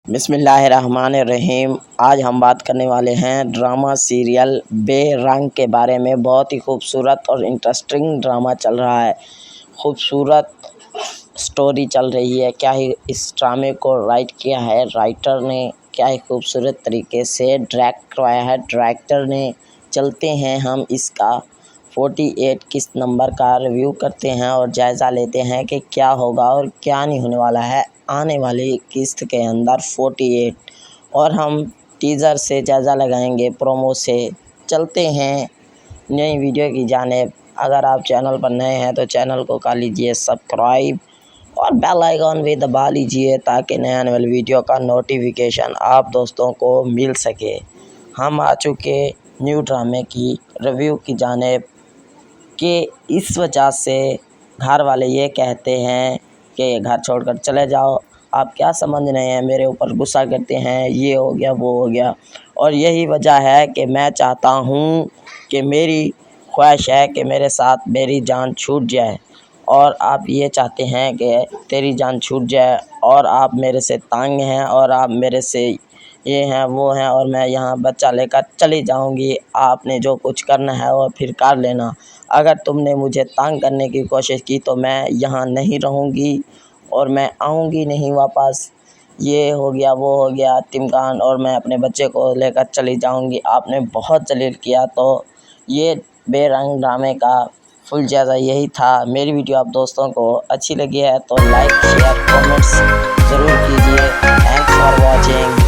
بسم اللہ الرحمن الرحیم۔ آج ہم بات کرنے والے ہیں ڈرامہ سیریل بے رنگ کے بارے میں۔ بہت ہی خوبصورت اور انٹرسٹنگ ڈرامہ چل رہا ہے، خوبصورت سٹوری چل رہی ہے۔ کیا ہی اس ڈرامے کو رائٹ کیا ہے رائٹر نے، کیا ہی خوبصورت طریقے سے ڈائریکٹ کروایا ہے ڈائریکٹر نے۔ چلتے ہیں ہم اس کا 48 قسط نمبر کا ریویو کرتے ہیں اور جائزہ لیتے ہیں کہ کیا ہوگا اور کیا نہیں ہونے والا ہے آنے والی قسط کے اندر 48، اور ہم ٹیزر سے جائزہ لگائیں گے، پرومو سے۔ چلتے ہیں نئی ویڈیو کی جانب۔ اگر آپ چینل پر نئے ہیں تو چینل کو کر لیجئے سبسکرائب اور بیل آئیکن بھی دبا لیجئے تاکہ نئے آنے والی ویڈیو کا نوٹیفیکیشن آپ دوستوں کو مل سکے۔ ہم آ چکے نیو ڈرامے کی ریویو کی جانب کہ اس وجہ سے گھر والے یہ کہتے ہیں کہ گھر چھوڑ کر چلے جاؤ، آپ کیا سمجھ رہے ہیں، میرے اوپر غصہ کرتے ہیں، یہ ہو گیا وہ ہو گیا۔ اور یہی وجہ ہے کہ میں چاہتا ہوں کہ میری خواہش ہے کہ میرے ساتھ میری جان چھوٹ جائے، اور آپ یہ چاہتے ہیں کہ تیری جان چھوٹ جائے، اور آپ میرے سے تنگ ہیں اور آپ میرے سے یہ ہیں وہ ہیں، اور میں یہاں بچہ لے کر چلی جاؤں گی۔ آپ نے جو کچھ کرنا ہے وہ پھر کر لینا۔ اگر تم نے مجھے تنگ کرنے کی کوشش کی تو میں یہاں نہیں رہوں گی اور میں آؤں گی نہیں واپس۔ یہ ہو گیا وہ ہو گیا تمکان، اور میں اپنے بچے کو لے کر چلی جاؤں گی۔ آپ نے بہت ذلیل کیا۔ تو یہ بے رنگ ڈرامے کا فل جائزہ یہی تھا۔ میری ویڈیو آپ دوستوں کو اچھی لگی ہے تو لائک شیئر کامنٹس ضرور کیجیے۔ Thanks for watching.